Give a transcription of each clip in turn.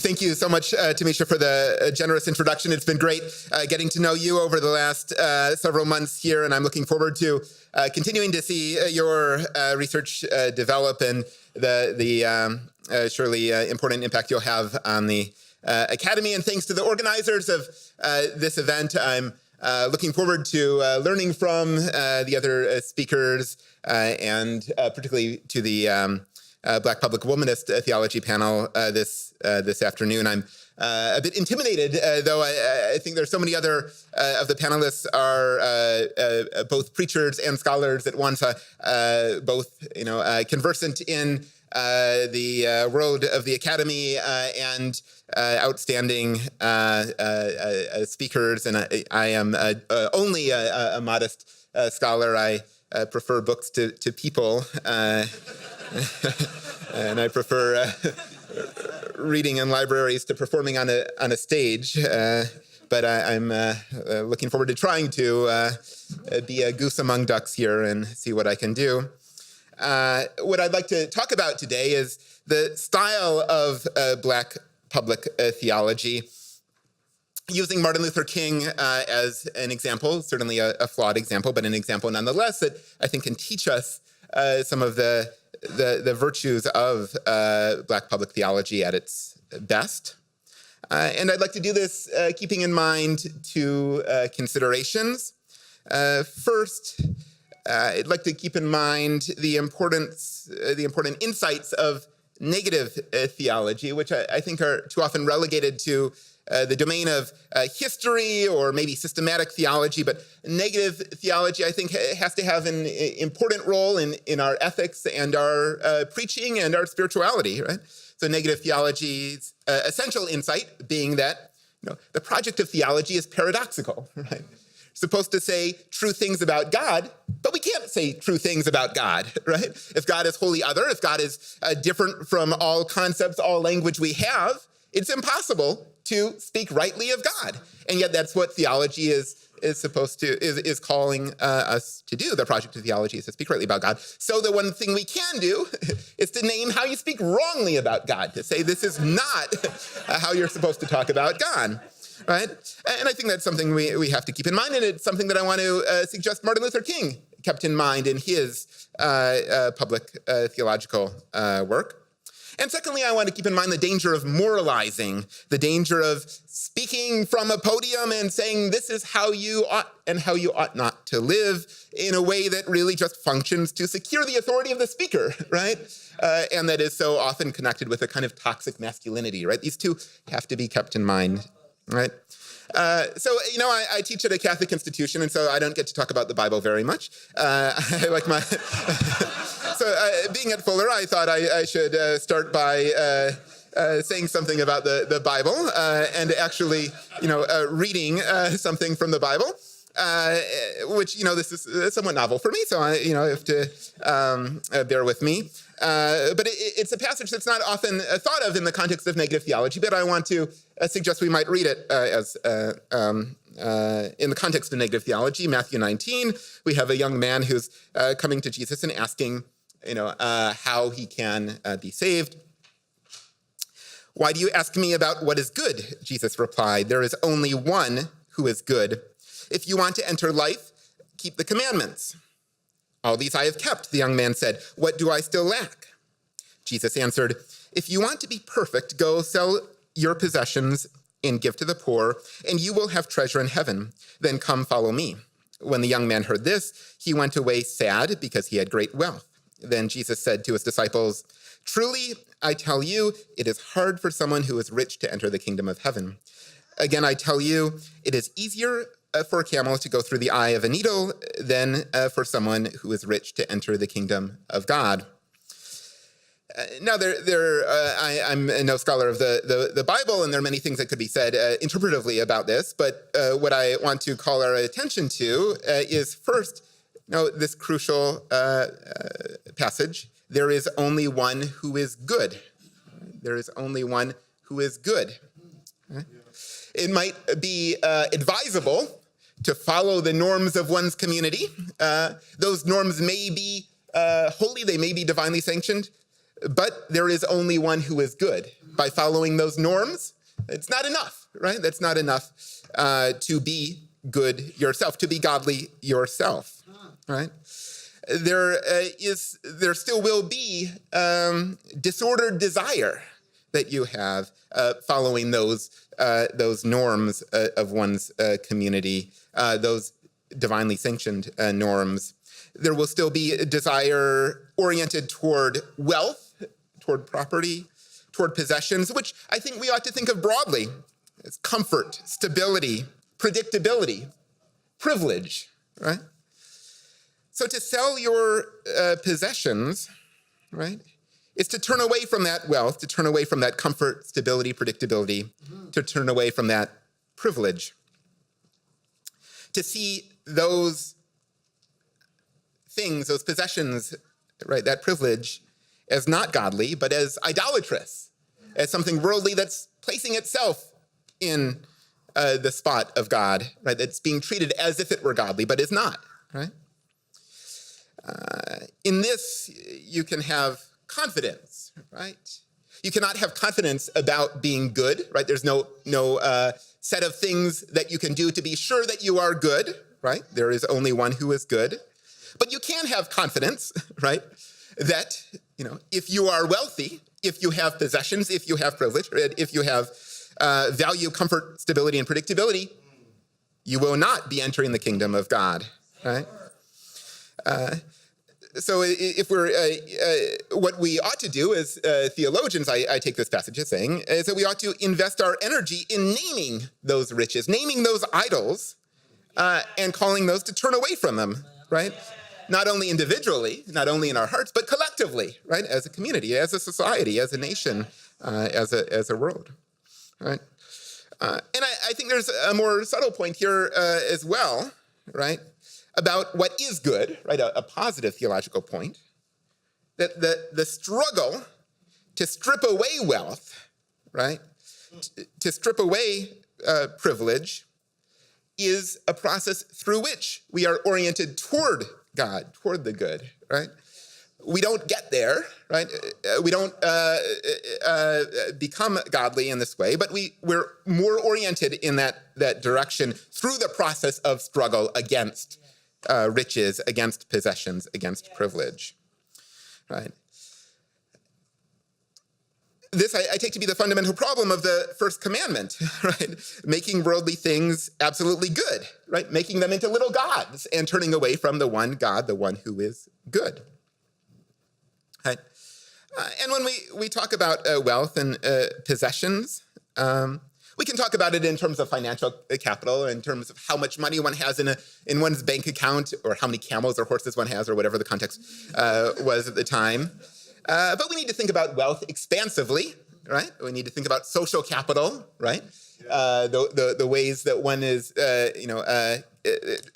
Thank you so much, Tamisha, for the generous introduction. It's been great getting to know you over the last several months here, and I'm looking forward to continuing to see your research develop and the surely important impact you'll have on the Academy. And thanks to the organizers of this event, I'm looking forward to learning from the other speakers and particularly to the Black Public Womanist Theology panel this afternoon. I'm a bit intimidated, though I think there's so many other of the panelists are both preachers and scholars at once, both conversant in the world of the Academy and outstanding speakers. And I am only a modest scholar. I prefer books to people. And I prefer reading in libraries to performing on a stage. But I'm looking forward to trying to be a goose among ducks here and see what I can do. What I'd like to talk about today is the style of Black public theology, using Martin Luther King as an example, certainly a flawed example, but an example nonetheless that I think can teach us some of the virtues of Black public theology at its best. And I'd like to do this keeping in mind two considerations. First, I'd like to keep in mind the important insights of negative theology, which I think are too often relegated to the domain of history or maybe systematic theology, but negative theology, I think, has to have an important role in our ethics and our preaching and our spirituality, right? So negative theology's essential insight being that the project of theology is paradoxical, right? Supposed to say true things about God, but we can't say true things about God, right? If God is wholly other, if God is different from all concepts, all language we have, it's impossible to speak rightly of God. And yet that's what theology is calling us to do. The project of theology is to speak rightly about God. So the one thing we can do is to name how you speak wrongly about God, to say this is not how you're supposed to talk about God, right? And I think that's something we have to keep in mind, and it's something that I want to suggest Martin Luther King kept in mind in his public theological work. And secondly, I want to keep in mind the danger of moralizing, the danger of speaking from a podium and saying this is how you ought and how you ought not to live in a way that really just functions to secure the authority of the speaker, right? And that is so often connected with a kind of toxic masculinity, right? These two have to be kept in mind, right? So, I teach at a Catholic institution, and so I don't get to talk about the Bible very much. I like my... So being at Fuller, I thought I should start by saying something about the Bible and actually, reading something from the Bible, which, this is somewhat novel for me, so I have to bear with me. But it's a passage that's not often thought of in the context of negative theology, but I want to suggest we might read it as in the context of negative theology. Matthew 19, we have a young man who's coming to Jesus and asking, how he can be saved. "Why do you ask me about what is good?" Jesus replied. "There is only one who is good. If you want to enter life, keep the commandments." "All these I have kept," the young man said. "What do I still lack?" Jesus answered, "If you want to be perfect, go sell your possessions and give to the poor, and you will have treasure in heaven. Then come follow me." When the young man heard this, he went away sad because he had great wealth. Then Jesus said to his disciples, "Truly, I tell you, it is hard for someone who is rich to enter the kingdom of heaven. Again, I tell you, it is easier for a camel to go through the eye of a needle than for someone who is rich to enter the kingdom of God." Now, I'm no scholar of the Bible, and there are many things that could be said interpretively about this, but what I want to call our attention to is first, this crucial passage. There is only one who is good. There is only one who is good. It might be advisable to follow the norms of one's community. Those norms may be holy, they may be divinely sanctioned, But there is only one who is good. By following those norms, it's not enough, right? That's not enough to be good yourself, to be godly yourself, right? There still will be disordered desire that you have following those norms of one's community, those divinely sanctioned norms. There will still be a desire oriented toward wealth, toward property, toward possessions, which I think we ought to think of broadly as comfort, stability, predictability, privilege, right? So to sell your possessions, right, is to turn away from that wealth, to turn away from that comfort, stability, predictability, to turn away from that privilege. To see those things, those possessions, right, that privilege, as not godly, but as idolatrous, as something worldly that's placing itself in the spot of God, right, that's being treated as if it were godly, but is not, right? In this, you can have confidence, right? You cannot have confidence about being good, right? There's no set of things that you can do to be sure that you are good, right? There is only one who is good. But you can have confidence, right, that, if you are wealthy, if you have possessions, if you have privilege, if you have value, comfort, stability, and predictability, you will not be entering the kingdom of God, right? So if we're, what we ought to do as theologians, I take this passage as saying, is that we ought to invest our energy in naming those riches, naming those idols, and calling those to turn away from them, right? Not only individually, not only in our hearts, but collectively, right? As a community, as a society, as a nation, as a world, right? And I think there's a more subtle point here as well, right? About what is good, right? A positive theological point. That the struggle to strip away wealth, right? To strip away privilege is a process through which we are oriented toward God, toward the good, right? We don't get there, right? We don't become godly in this way, but we're more oriented in that direction through the process of struggle against riches, against possessions, against privilege, right? This I take to be the fundamental problem of the first commandment, right? Making worldly things absolutely good, right? Making them into little gods and turning away from the one God, the one who is good, right? And when we talk about wealth and possessions, we can talk about it in terms of financial capital, in terms of how much money one has in one's bank account, or how many camels or horses one has, or whatever the context was at the time. But we need to think about wealth expansively, right? We need to think about social capital, right? The ways that one is,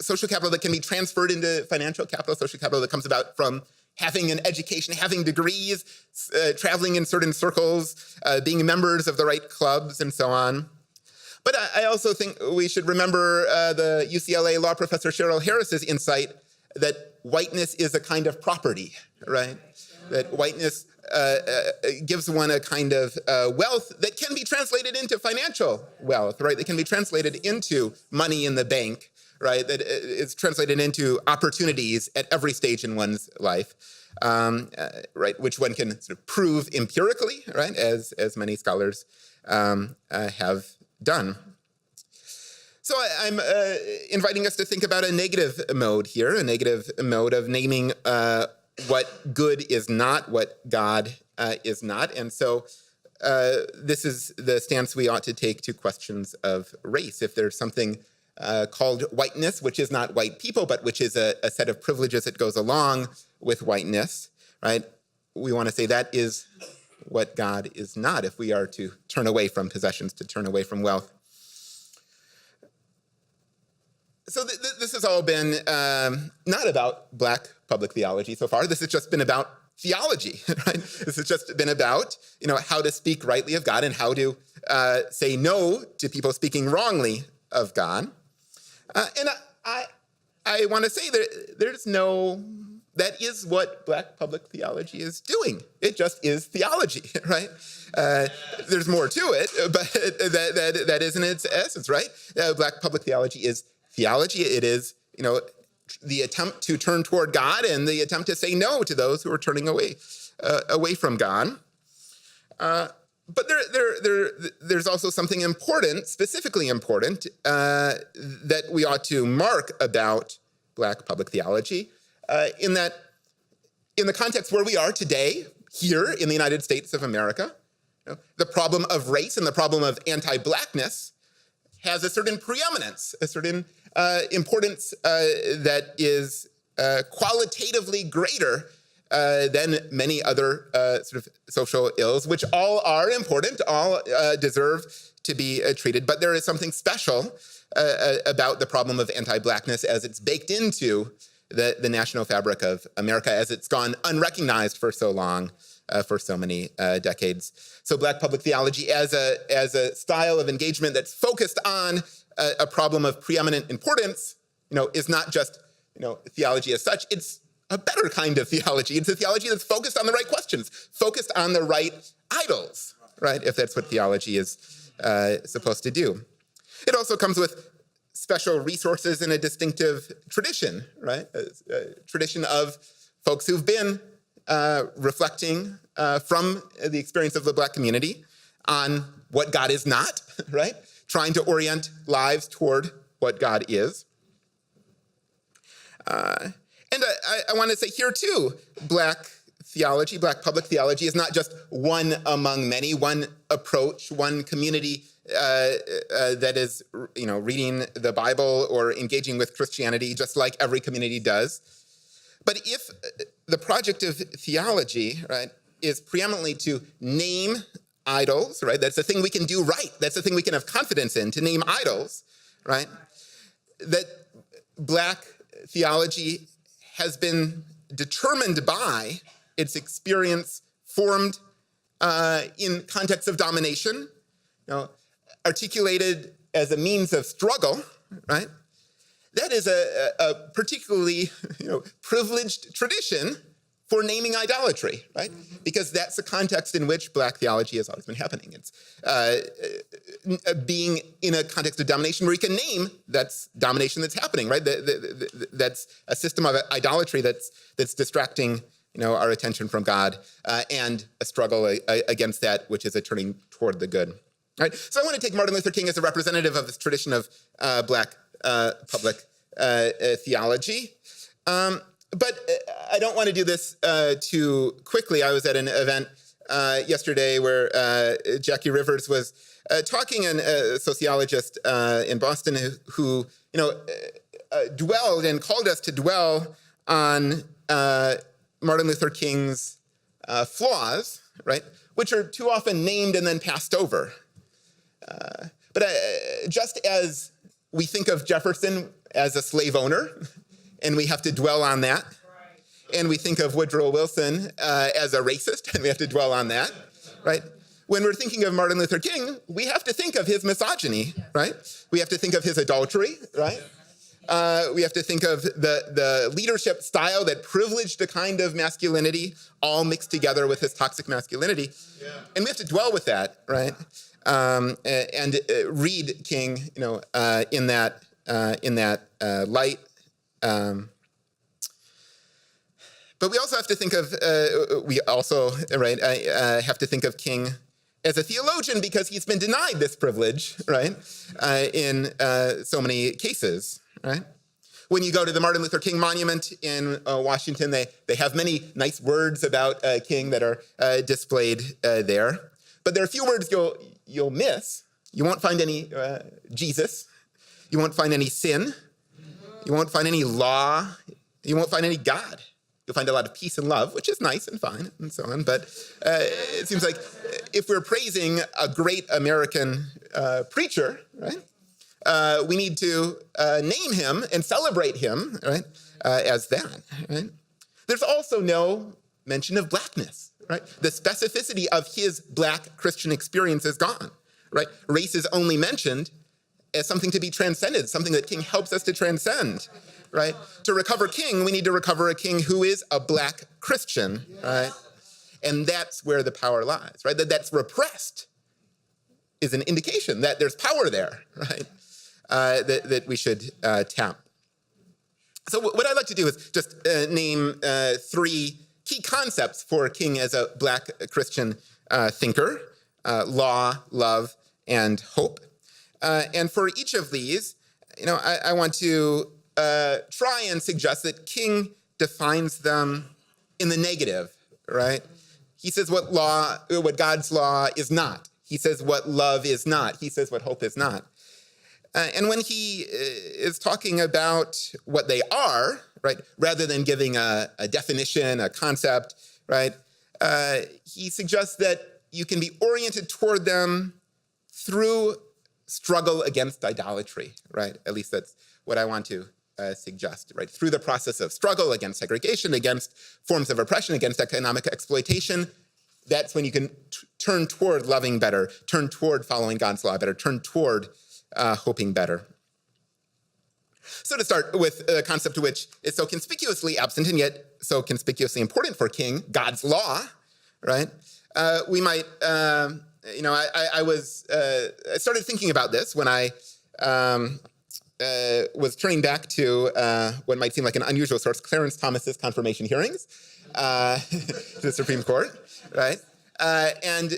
social capital that can be transferred into financial capital, social capital that comes about from having an education, having degrees, traveling in certain circles, being members of the right clubs, and so on. But I also think we should remember the UCLA law professor Cheryl Harris's insight that whiteness is a kind of property, right? That whiteness gives one a kind of wealth that can be translated into financial wealth, right? That can be translated into money in the bank, right? That is translated into opportunities at every stage in one's life, right? Which one can sort of prove empirically, right? As many scholars have done. So I'm inviting us to think about a negative mode here, a negative mode of naming what good is not, what God is not. And so this is the stance we ought to take to questions of race. If there's something called whiteness, which is not white people, but which is a set of privileges that goes along with whiteness, right? We want to say that is what God is not, if we are to turn away from possessions, to turn away from wealth. So this has all been not about Black public theology so far. This has just been about theology, right? This has just been about, how to speak rightly of God and how to say no to people speaking wrongly of God. And I want to say that there's no that is what Black public theology is doing. It just is theology, right? There's more to it, but that is in its essence, right? Black public theology is theology. It is, the attempt to turn toward God and the attempt to say no to those who are turning away from God. But there's also something important, specifically important, that we ought to mark about Black public theology, in that, in the context where we are today, here in the United States of America, the problem of race and the problem of anti-Blackness has a certain preeminence, a certain importance that is qualitatively greater than many other sort of social ills, which all are important, all deserve to be treated. But there is something special about the problem of anti-Blackness as it's baked into the national fabric of America, as it's gone unrecognized for so long, for so many decades. So Black public theology as a style of engagement that's focused on a problem of preeminent importance, is not just, theology as such. It's a better kind of theology. It's a theology that's focused on the right questions, focused on the right idols, right? If that's what theology is supposed to do. It also comes with special resources and a distinctive tradition, right? A tradition of folks who've been reflecting from the experience of the Black community on what God is not, right? Trying to orient lives toward what God is. And I want to say here too, Black theology, Black public theology is not just one among many, one approach, one community that is, reading the Bible or engaging with Christianity just like every community does. But if the project of theology, right, is preeminently to name idols, right? That's the thing we can do right. That's the thing we can have confidence in, to name idols, right? That Black theology has been determined by its experience formed in context of domination, articulated as a means of struggle, right? That is a particularly privileged tradition for naming idolatry, right? Because that's the context in which Black theology has always been happening. It's being in a context of domination where you can name that's domination that's happening, right? That's a system of idolatry that's distracting our attention from God, and a struggle against that, which is a turning toward the good. Right? So I want to take Martin Luther King as a representative of this tradition of Black public theology. But I don't want to do this too quickly. I was at an event yesterday where Jackie Rivers was talking, and a sociologist in Boston who dwelled and called us to dwell on Martin Luther King's flaws, right, which are too often named and then passed over. But just as we think of Jefferson as a slave owner, and we have to dwell on that, and we think of Woodrow Wilson as a racist, and we have to dwell on that, right? When we're thinking of Martin Luther King, we have to think of his misogyny, right? We have to think of his adultery, right? We have to think of the leadership style that privileged a kind of masculinity, all mixed together with his toxic masculinity. Yeah. And we have to dwell with that, right? And read King, in that light. But we also have to think of, have to think of King as a theologian, because he's been denied this privilege, right, in so many cases, right? When you go to the Martin Luther King Monument in Washington, they have many nice words about King that are displayed there. But there are a few words you'll miss. You won't find any Jesus. You won't find any sin. You won't find any law. You won't find any God. You'll find a lot of peace and love, which is nice and fine and so on. But it seems like if we're praising a great American preacher, right, we need to name him and celebrate him, right, as that, right? There's also no mention of Blackness, right? The specificity of his Black Christian experience is gone, right? Race is only mentioned as something to be transcended, something that King helps us to transcend, right? To recover king, we need to recover a king who is a Black Christian, right? And that's where the power lies, right? That's repressed is an indication that there's power there, right? That we should tap. So what I'd like to do is just name 3 key concepts for a king as a Black Christian thinker: law, love, and hope. And for each of these, I want to try and suggest that King defines them in the negative, right? He says what God's law is not. He says what love is not. He says what hope is not. And when he is talking about what they are, right, rather than giving a definition, a concept, right, he suggests that you can be oriented toward them through struggle against idolatry, right? At least that's what I want to suggest, right? Through the process of struggle against segregation, against forms of oppression, against economic exploitation, that's when you can turn toward loving better, turn toward following God's law better, turn toward hoping better. So to start with a concept which is so conspicuously absent and yet so conspicuously important for King, God's law, right? We might, I started thinking about this when I was turning back to what might seem like an unusual source, Clarence Thomas's confirmation hearings to the Supreme Court, right? And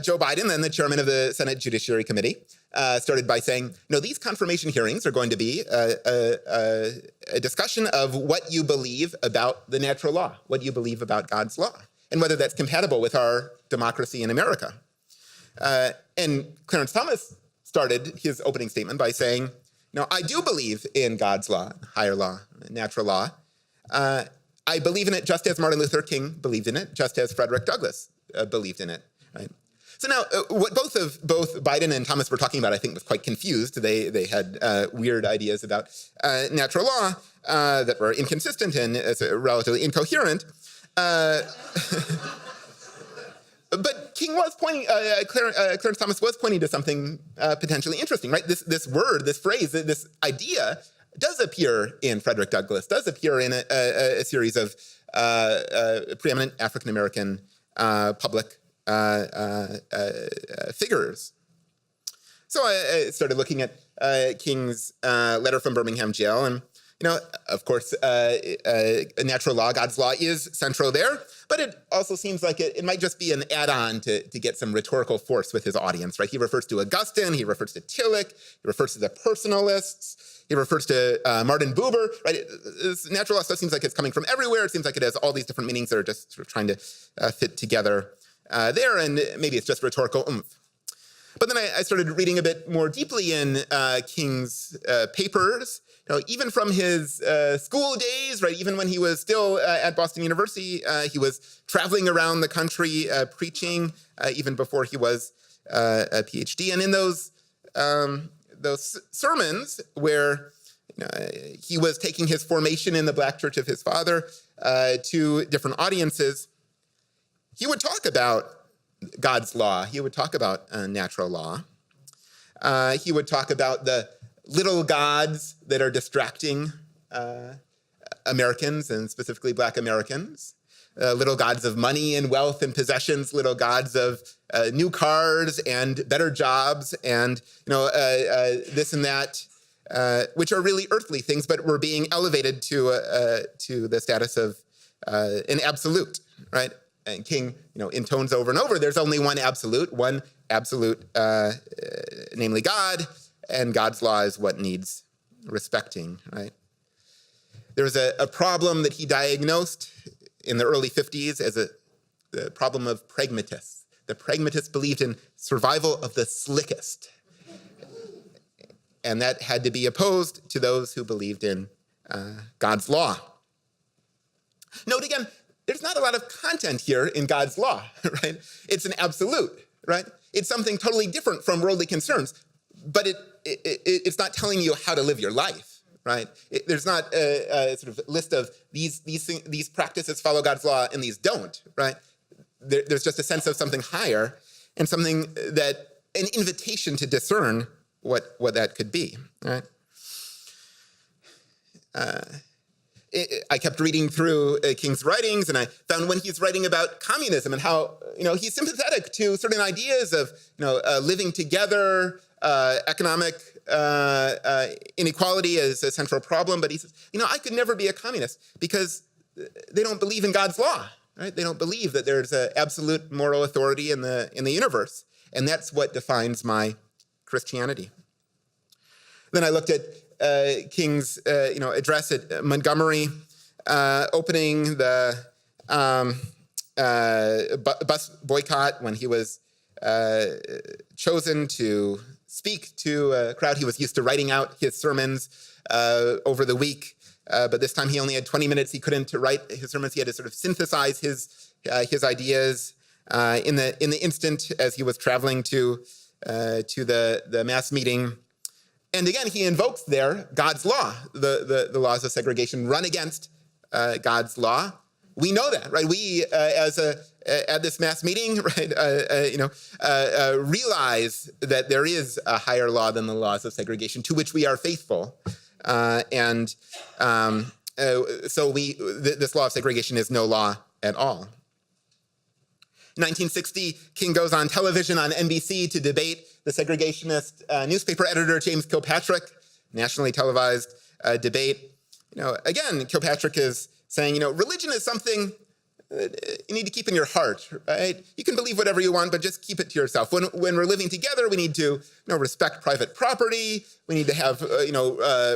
Joe Biden, then the chairman of the Senate Judiciary Committee, started by saying, no, these confirmation hearings are going to be a discussion of what you believe about the natural law, what you believe about God's law, and whether that's compatible with our democracy in America. And Clarence Thomas started his opening statement by saying, no, I do believe in God's law, higher law, natural law. I believe in it just as Martin Luther King believed in it, just as Frederick Douglass believed in it, right? So now, what both Biden and Thomas were talking about, I think, was quite confused. They had weird ideas about natural law that were inconsistent and relatively incoherent. But King was pointing, Clarence Thomas was pointing to something potentially interesting, right? This word, this phrase, this idea does appear in Frederick Douglass, does appear in a series of preeminent African-American public figures. So I started looking at King's letter from Birmingham jail, and of course, natural law, God's law, is central there, but it also seems like it might just be an add-on to get some rhetorical force with his audience, right? He refers to Augustine, he refers to Tillich, he refers to the personalists, he refers to Martin Buber, right? Natural law stuff seems like it's coming from everywhere. It seems like it has all these different meanings that are just sort of trying to fit together there, and maybe it's just rhetorical oomph. But then I started reading a bit more deeply in King's papers, even from his school days, right? Even when he was still at Boston University, he was traveling around the country preaching, even before he was a PhD. And in those sermons where he was taking his formation in the Black church of his father to different audiences, he would talk about God's law. He would talk about natural law. He would talk about the little gods that are distracting Americans, and specifically Black Americans. Little gods of money and wealth and possessions, little gods of new cars and better jobs and this and that, which are really earthly things, but were being elevated to the status of an absolute, right? And King, intones over and over, there's only one absolute, namely God, and God's law is what needs respecting, right? There was a problem that he diagnosed in the early 50s as the problem of pragmatists. The pragmatists believed in survival of the slickest. And that had to be opposed to those who believed in God's law. Note again, there's not a lot of content here in God's law, right? It's an absolute, right? It's something totally different from worldly concerns, but it's not telling you how to live your life, right? There's not a sort of list of these practices follow God's law and these don't, right? There's just a sense of something higher and something an invitation to discern what that could be, right? I kept reading through King's writings, and I found when he's writing about communism and how he's sympathetic to certain ideas of living together, economic inequality as a central problem. But he says, I could never be a communist because they don't believe in God's law, right? They don't believe that there's an absolute moral authority in the universe, and that's what defines my Christianity. Then I looked at King's address at Montgomery, opening the bus boycott when he was chosen to speak to a crowd. He was used to writing out his sermons over the week, but this time he only had 20 minutes. He couldn't write his sermons. He had to sort of synthesize his ideas in the instant as he was traveling to the mass meeting. And again, he invokes there God's law, the laws of segregation run against God's law. We know that, right? We, at this mass meeting, right, realize that there is a higher law than the laws of segregation to which we are faithful, so this law of segregation is no law at all. In 1960, King goes on television on NBC to debate the segregationist newspaper editor James Kilpatrick, nationally televised debate. Again, Kilpatrick is saying, religion is something that you need to keep in your heart, right? You can believe whatever you want, but just keep it to yourself. When we're living together, we need to respect private property. We need to have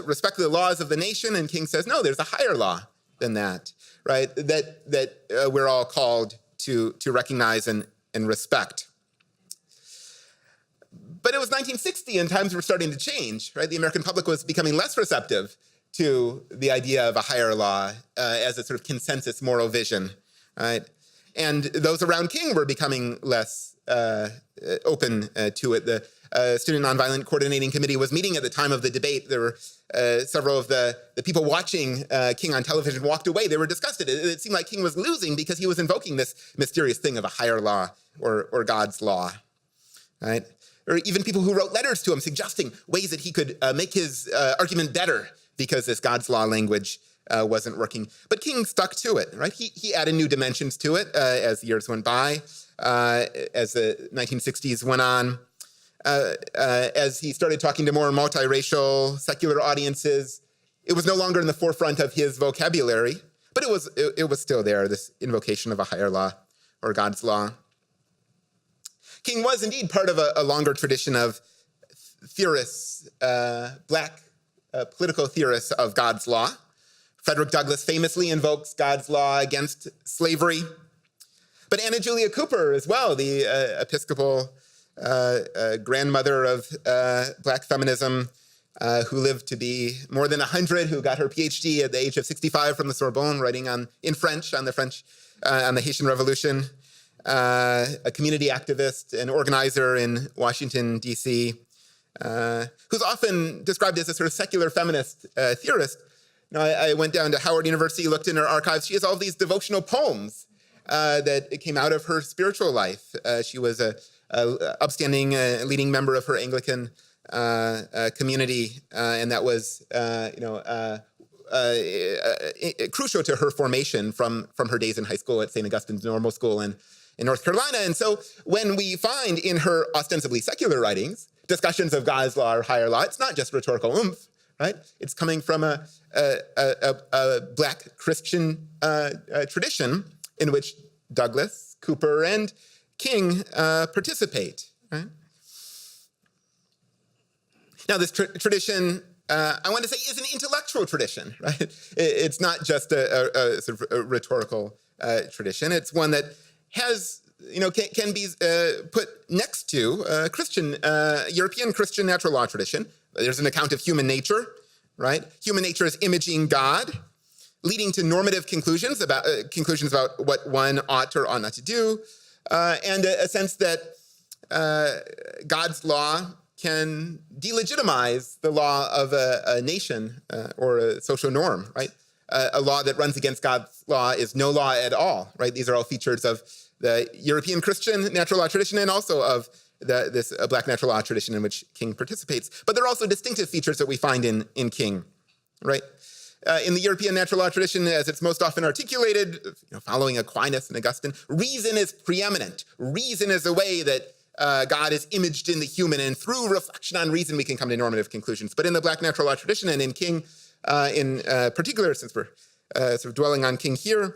respect the laws of the nation. And King says, no, there's a higher law than that, right? That we're all called to recognize and respect. But it was 1960 and times were starting to change, right? The American public was becoming less receptive to the idea of a higher law as a sort of consensus moral vision, right? And those around King were becoming less open to it. The Student Nonviolent Coordinating Committee was meeting at the time of the debate. There were several of the people watching King on television walked away. They were disgusted. It seemed like King was losing because he was invoking this mysterious thing of a higher law or God's law, right? Or even people who wrote letters to him suggesting ways that he could make his argument better because this God's law language wasn't working. But King stuck to it, right? He added new dimensions to it as the years went by, as the 1960s went on. As he started talking to more multiracial, secular audiences, it was no longer in the forefront of his vocabulary, but it was still there, this invocation of a higher law or God's law. King was indeed part of a longer tradition of theorists, black political theorists of God's law. Frederick Douglass famously invokes God's law against slavery. But Anna Julia Cooper as well, the Episcopal grandmother of black feminism, who lived to be more than 100, who got her PhD at the age of 65 from the Sorbonne, writing in French on the Haitian Revolution. A community activist and organizer in Washington, D.C., who's often described as a sort of secular feminist theorist. I went down to Howard University, looked in her archives. She has all these devotional poems that came out of her spiritual life. She was a upstanding leading member of her Anglican community, and that was crucial to her formation from her days in high school at St. Augustine's Normal School in North Carolina. And so when we find in her ostensibly secular writings discussions of God's law or higher law, it's not just rhetorical oomph, right? It's coming from a black Christian tradition in which Douglass, Cooper, and King participate, right? Now, this tradition, I want to say, is an intellectual tradition, right? It's not just a sort of a rhetorical tradition. It's one that has, can be put next to Christian, European Christian natural law tradition. There's an account of human nature, right? Human nature is imaging God, leading to normative conclusions about what one ought or ought not to do, and a sense that God's law can delegitimize the law of a nation or a social norm, right? A law that runs against God's law is no law at all, right? These are all features of the European Christian natural law tradition and also of this black natural law tradition in which King participates. But there are also distinctive features that we find in King, right? In the European natural law tradition, as it's most often articulated, following Aquinas and Augustine, reason is preeminent. Reason is a way that God is imaged in the human, and through reflection on reason, we can come to normative conclusions. But in the Black natural law tradition, and in King in particular, since we're sort of dwelling on King here,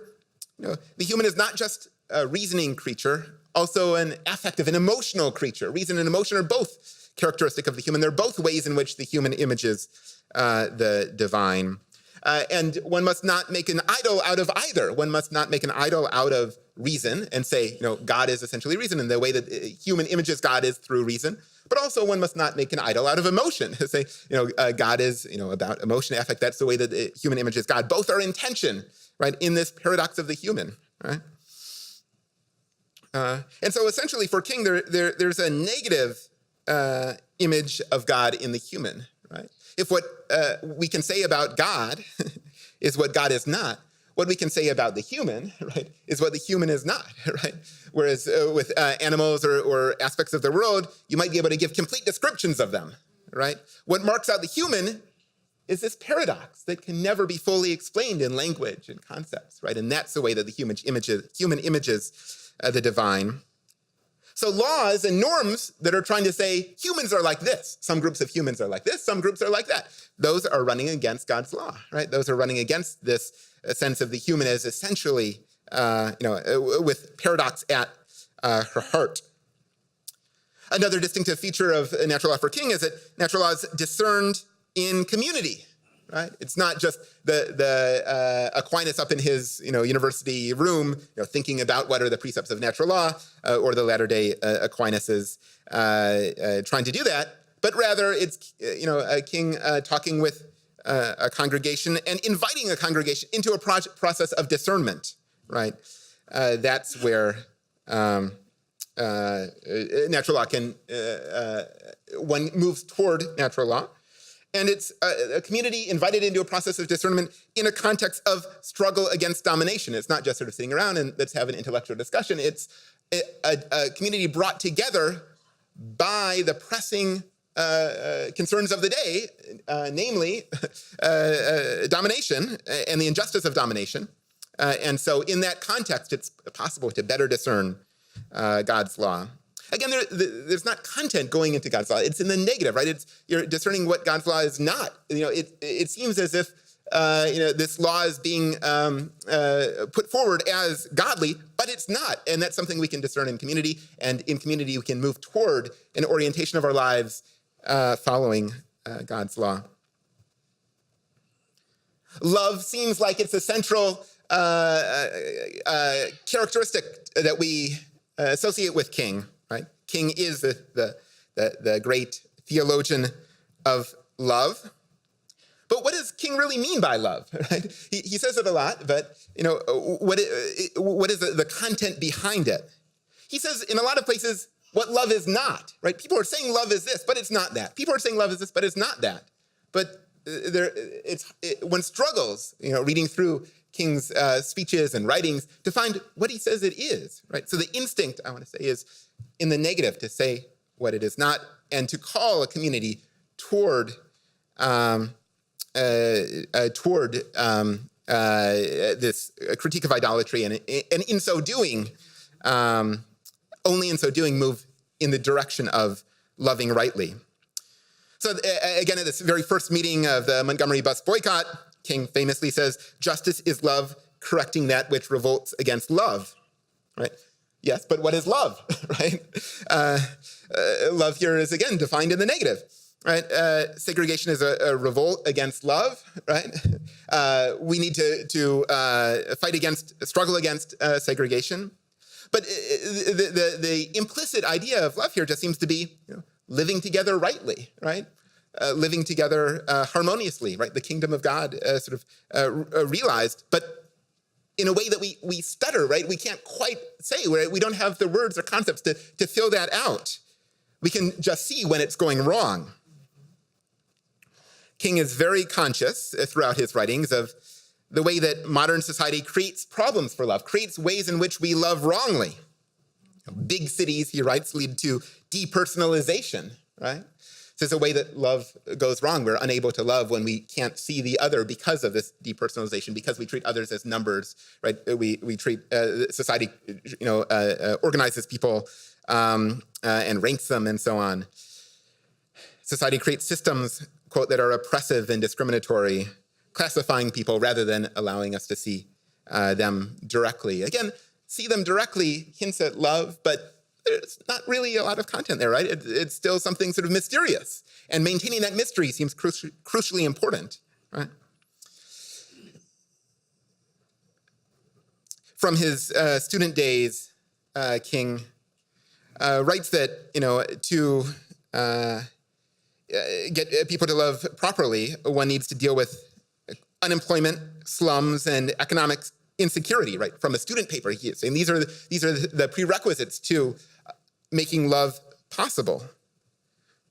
the human is not just a reasoning creature, also an affective, an emotional creature. Reason and emotion are both characteristic of the human. They're both ways in which the human images the divine. And one must not make an idol out of either. One must not make an idol out of reason and say, God is essentially reason, and the way that human images God is through reason. But also one must not make an idol out of emotion. Say, God is, about emotion, affect. That's the way that the human images God. Both are in tension, right, in this paradox of the human, right? And so essentially for King, there's a negative image of God in the human, right? If what we can say about God is what God is not, what we can say about the human, right, is what the human is not, right? Whereas with animals or aspects of the world, you might be able to give complete descriptions of them, right? What marks out the human is this paradox that can never be fully explained in language and concepts, right? And that's the way that the human images the divine. So laws and norms that are trying to say humans are like this, some groups of humans are like this, some groups are like that, those are running against God's law, right? Those are running against this sense of the human as essentially, with paradox at her heart. Another distinctive feature of natural law for King is that natural law is discerned in community, right? It's not just the Aquinas up in his university room, thinking about what are the precepts of natural law, or the latter-day Aquinas trying to do that, but rather it's a King talking with a congregation and inviting a congregation into a process of discernment, right? That's where natural law can one moves toward natural law. And it's a community invited into a process of discernment in a context of struggle against domination. It's not just sort of sitting around and let's have an intellectual discussion. It's a community brought together by the pressing concerns of the day, namely domination and the injustice of domination. And so in that context, it's possible to better discern God's law. Again, there's not content going into God's law. It's in the negative, right? You're discerning what God's law is not. It seems as if this law is being put forward as godly, but it's not. And that's something we can discern in community. And in community, we can move toward an orientation of our lives following God's law. Love seems like it's a central characteristic that we associate with King. Right? King is the great theologian of love. But what does King really mean by love? Right? He says it a lot, but what is the content behind it? He says in a lot of places what love is not. Right? People are saying love is this, but it's not that. People are saying love is this, but it's not that. But one struggles, reading through King's speeches and writings to find what he says it is. Right? So the instinct, I want to say, is in the negative, to say what it is not, and to call a community toward this critique of idolatry, and in so doing, only in so doing, move in the direction of loving rightly. So again, at this very first meeting of the Montgomery bus boycott, King famously says, "Justice is love, correcting that which revolts against love." Right? Yes, but what is love, right? Love here is, again, defined in the negative, right? Segregation is a revolt against love, right? We need to struggle against segregation. But the implicit idea of love here just seems to be living together rightly, right? Living together harmoniously, right? The kingdom of God realized, but in a way that we stutter, right? We can't quite say, we don't have the words or concepts to fill that out. We can just see when it's going wrong. King is very conscious throughout his writings of the way that modern society creates problems for love, creates ways in which we love wrongly. Big cities, he writes, lead to depersonalization, right? So it's a way that love goes wrong. We're unable to love when we can't see the other because of this depersonalization, because we treat others as numbers, right? We treat society, organizes people and ranks them and so on. Society creates systems, quote, that are oppressive and discriminatory, classifying people rather than allowing us to see them directly. Again, see them directly hints at love, but there's not really a lot of content there, right? It's still something sort of mysterious. And maintaining that mystery seems crucially important, right? From his student days, King writes that, to get people to love properly, one needs to deal with unemployment, slums, and economic insecurity, right? From a student paper, he is saying these are the prerequisites to making love possible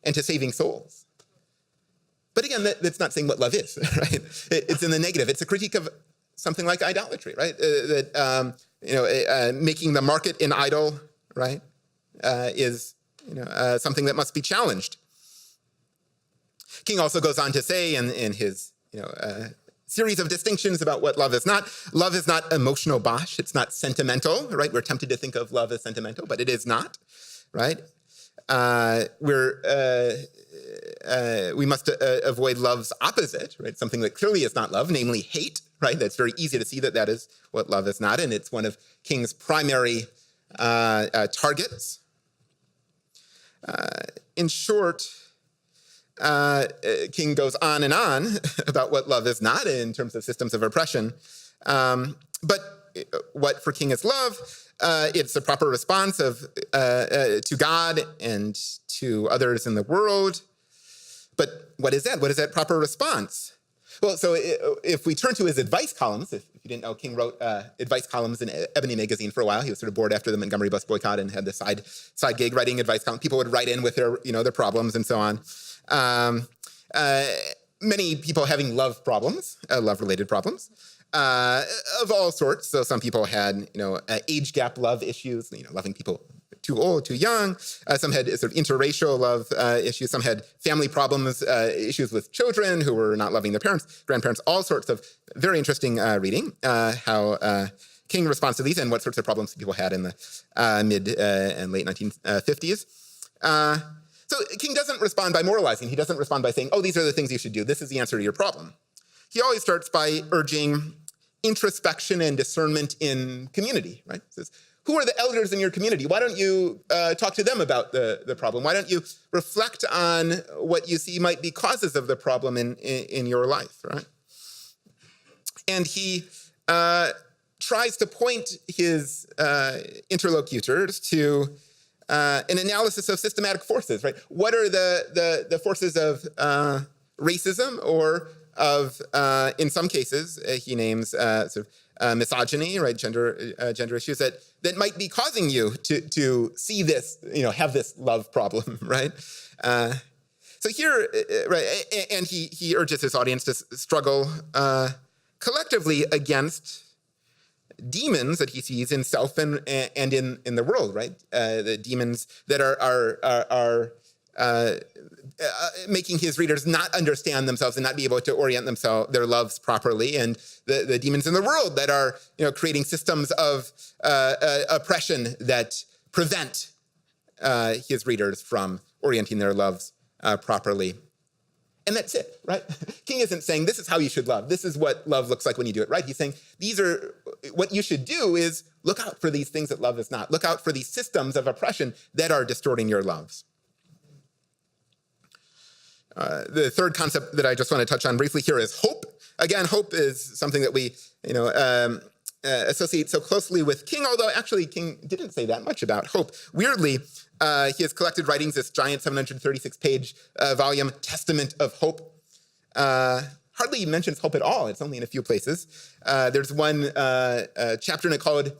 and to saving souls. But again, that's not saying what love is, right? It's in the negative. It's a critique of something like idolatry, right? Making the market an idol, right, is something that must be challenged. King also goes on to say in his series of distinctions about what love is not. Love is not emotional bosh. It's not sentimental, right? We're tempted to think of love as sentimental, but it is not, right? We must avoid love's opposite, right? Something that clearly is not love, namely hate, right? That's very easy to see that is what love is not, and it's one of King's primary targets. In short, King goes on and on about what love is not in terms of systems of oppression. But what for King is love? It's a proper response to God and to others in the world. But what is that? What is that proper response? Well, so if we turn to his advice columns, if you didn't know, King wrote advice columns in Ebony magazine for a while. He was sort of bored after the Montgomery bus boycott and had the side gig writing advice columns. People would write in with their problems and so on. Many people having love-related problems, of all sorts. So some people had, age gap love issues, loving people too old, too young. Some had sort of interracial love issues. Some had family problems, issues with children who were not loving their parents, grandparents, all sorts of very interesting reading, how King responds to these and what sorts of problems people had in the mid and late 1950s. So King doesn't respond by moralizing. He doesn't respond by saying, oh, these are the things you should do. This is the answer to your problem. He always starts by urging introspection and discernment in community, right? He says, who are the elders in your community? Why don't you talk to them about the problem? Why don't you reflect on what you see might be causes of the problem in your life, right? And he tries to point his interlocutors to an analysis of systematic forces, right? What are the forces of racism or of, in some cases, he names sort of misogyny, right? Gender issues that might be causing you to see this, have this love problem, right? So here, right, and he urges his audience to struggle collectively against demons that he sees in self and in the world, right? The demons that are making his readers not understand themselves and not be able to orient their loves properly, and the demons in the world that are creating systems of oppression that prevent his readers from orienting their loves properly. And that's it, right? King isn't saying this is how you should love. This is what love looks like when you do it right. He's saying what you should do is look out for these things that love is not. Look out for these systems of oppression that are distorting your loves. The third concept that I just want to touch on briefly here is hope. Again, hope is something that we associate so closely with King, although actually King didn't say that much about hope. Weirdly, he has collected writings, this giant 736-page volume, Testament of Hope. Hardly mentions hope at all. It's only in a few places. There's one chapter in it called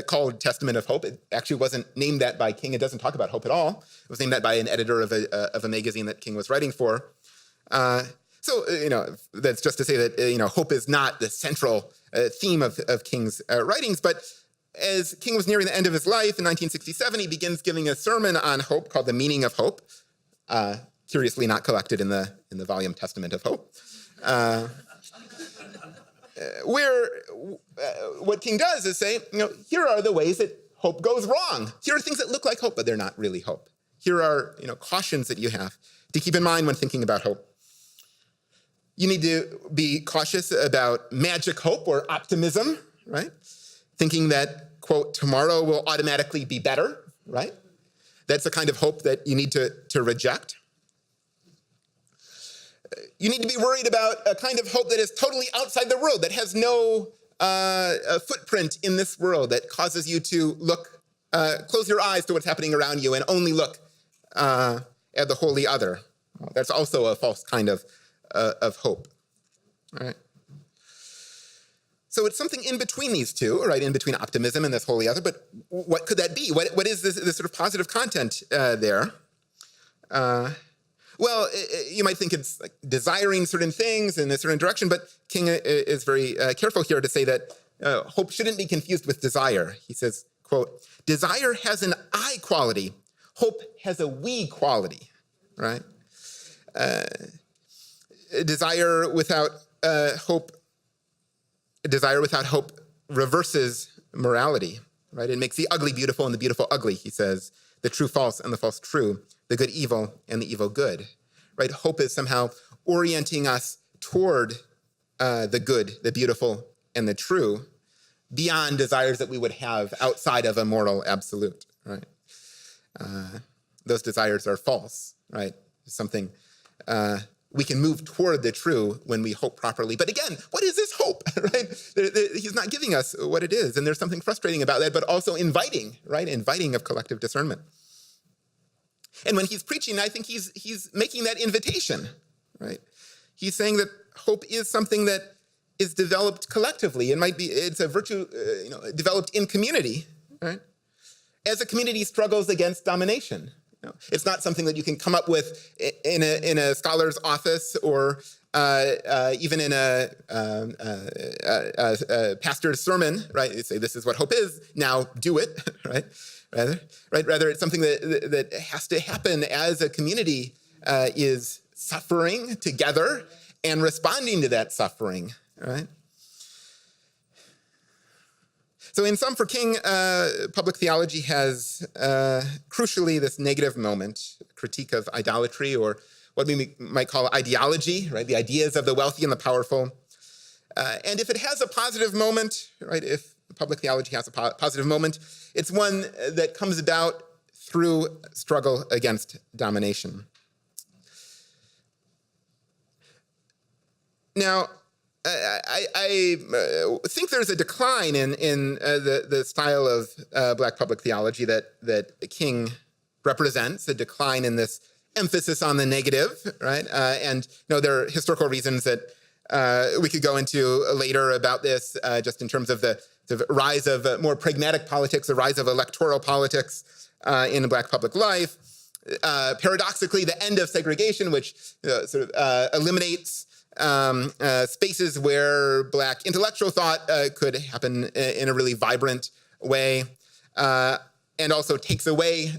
called Testament of Hope. It actually wasn't named that by King. It doesn't talk about hope at all. It was named that by an editor of a magazine that King was writing for. So that's just to say that hope is not the central theme of King's writings, but as King was nearing the end of his life in 1967, he begins giving a sermon on hope called The Meaning of Hope, curiously not collected in the volume Testament of Hope, where what King does is say, here are the ways that hope goes wrong. Here are things that look like hope, but they're not really hope. Here are cautions that you have to keep in mind when thinking about hope. You need to be cautious about magic hope or optimism, right? Thinking that, quote, tomorrow will automatically be better, right? That's the kind of hope that you need to reject. You need to be worried about a kind of hope that is totally outside the world, that has no footprint in this world, that causes you to close your eyes to what's happening around you and only look at the wholly other. That's also a false kind of hope, all right? So it's something in between these two, right? In between optimism and this wholly other. But what could that be? What is this sort of positive content there? Well, you might think it's like desiring certain things in a certain direction, but King is very careful here to say that hope shouldn't be confused with desire. He says, quote, desire has an I quality. Hope has a we quality, right? Desire without hope reverses morality, right? It makes the ugly beautiful and the beautiful ugly, he says, the true false and the false true, the good evil and the evil good, right? Hope is somehow orienting us toward the good, the beautiful, and the true beyond desires that we would have outside of a moral absolute, right? Those desires are false, right? Something we can move toward the true when we hope properly. But again, what is this hope, right? He's not giving us what it is. And there's something frustrating about that, but also inviting, right? Inviting of collective discernment. And when he's preaching, I think he's making that invitation, right? He's saying that hope is something that is developed collectively. It's a virtue, developed in community, right? As a community struggles against domination. It's not something that you can come up with in a scholar's office or even in a pastor's sermon, right? You say, this is what hope is, now do it, right? Rather, it's something that has to happen as a community is suffering together and responding to that suffering, right? So in sum, for King, public theology has, crucially, this negative moment, critique of idolatry, or what we might call ideology, right? The ideas of the wealthy and the powerful. And if it has a positive moment, right? If public theology has a positive moment, it's one that comes about through struggle against domination. Now, I think there's a decline in the style of Black public theology that King represents, a decline in this emphasis on the negative, right? And there are historical reasons that we could go into later about this, just in terms of the rise of more pragmatic politics, the rise of electoral politics in Black public life. Paradoxically, the end of segregation, which eliminates spaces where Black intellectual thought could happen in a really vibrant way, and also takes away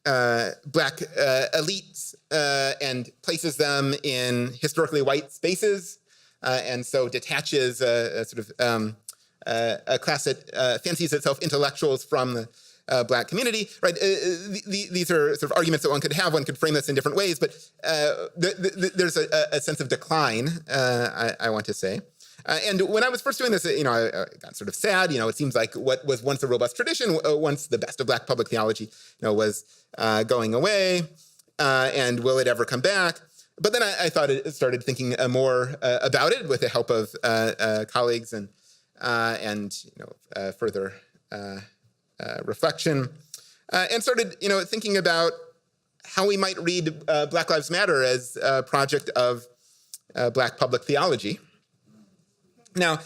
Black elites and places them in historically white spaces, and so detaches a class that fancies itself intellectuals from the Black community, right? These are sort of arguments that one could have. One could frame this in different ways, but there's a sense of decline, I want to say. And when I was first doing this, I got sort of sad. It seems like what was once a robust tradition, once the best of Black public theology, was going away, and will it ever come back? But then I started thinking more about it with the help of colleagues and further reflection, and started, thinking about how we might read Black Lives Matter as a project of Black public theology. Now,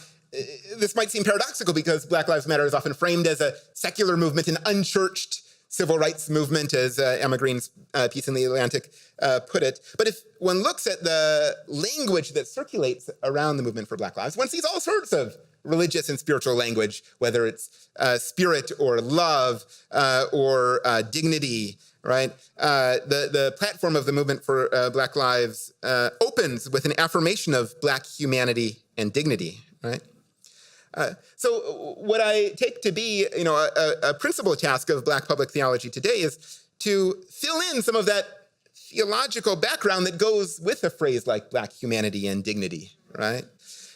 this might seem paradoxical because Black Lives Matter is often framed as a secular movement, an unchurched civil rights movement, as Emma Green's piece in The Atlantic put it. But if one looks at the language that circulates around the movement for Black lives, one sees all sorts of religious and spiritual language, whether it's spirit or love or dignity, right? The platform of the movement for Black Lives opens with an affirmation of Black humanity and dignity, right? So what I take to be, a principal task of Black public theology today is to fill in some of that theological background that goes with a phrase like Black humanity and dignity, right?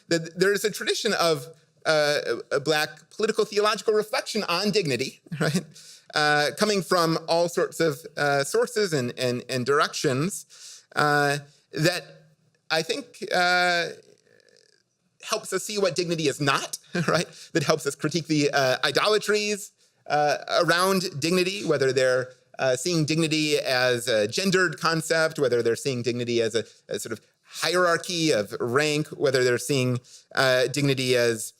There's a tradition of a Black political theological reflection on dignity, right? Coming from all sorts of sources and directions that I think helps us see what dignity is not, right? That helps us critique the idolatries around dignity, whether they're seeing dignity as a gendered concept, whether they're seeing dignity as a sort of hierarchy of rank, whether they're seeing dignity as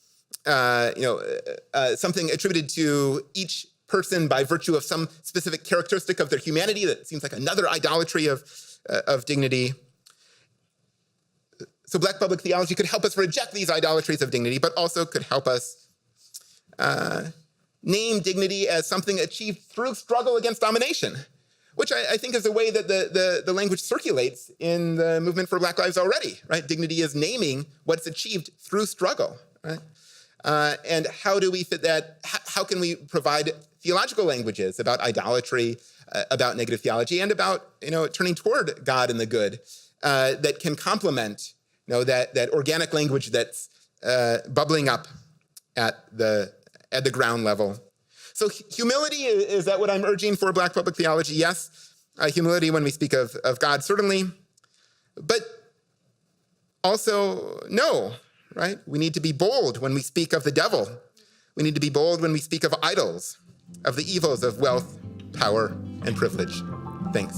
something attributed to each person by virtue of some specific characteristic of their humanity that seems like another idolatry of dignity. So Black public theology could help us reject these idolatries of dignity, but also could help us name dignity as something achieved through struggle against domination, which I think is a way that the language circulates in the movement for Black Lives already, right? Dignity is naming what's achieved through struggle, right? And how do we fit that? How can we provide theological languages about idolatry, about negative theology, and about turning toward God and the good that can complement that organic language that's bubbling up at the ground level. So humility, is that what I'm urging for Black public theology? Yes. Humility when we speak of God, certainly. But also, no, right? We need to be bold when we speak of the devil. We need to be bold when we speak of idols, of the evils of wealth, power, and privilege. Thanks.